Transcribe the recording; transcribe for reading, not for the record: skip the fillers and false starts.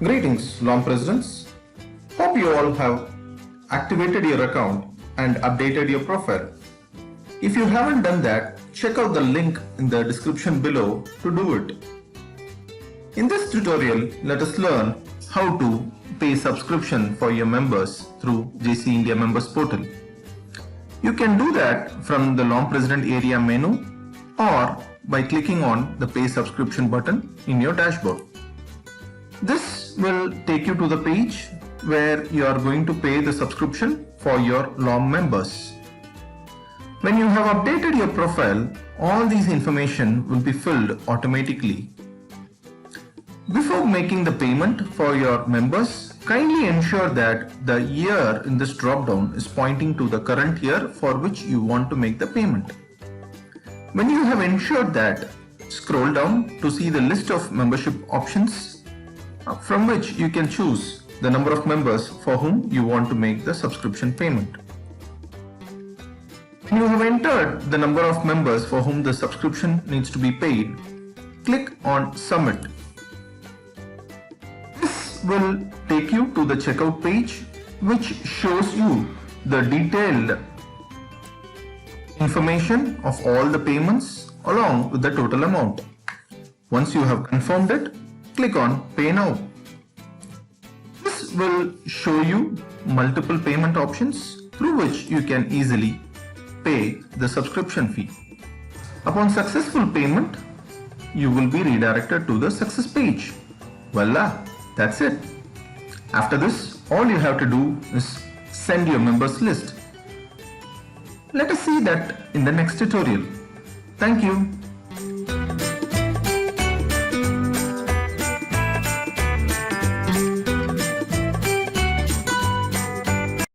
Greetings, LOM Presidents. Hope you all have activated your account and updated your profile. If you haven't done that, check out the link in the description below to do it. In this tutorial, let us learn how to pay subscription for your members through JCI India Members Portal. You can do that from the LOM President area menu or by clicking on the Pay Subscription button in your dashboard. This will take you to the page where you are going to pay the subscription for your LOM members. When you have updated your profile, all these information will be filled automatically. Before making the payment for your members, kindly ensure that the year in this drop-down is pointing to the current year for which you want to make the payment. When you have ensured that, scroll down to see the list of membership options from which you can choose the number of members for whom you want to make the subscription payment. When you have entered the number of members for whom the subscription needs to be paid, click on Submit. This will take you to the checkout page, which shows you the detailed information of all the payments along with the total amount. Once you have confirmed it, click on Pay Now. This will show you multiple payment options through which you can easily pay the subscription fee. Upon successful payment, you will be redirected to the success page. Voila, that's it. After this, all you have to do is send your members list. Let us see that in the next tutorial. Thank you.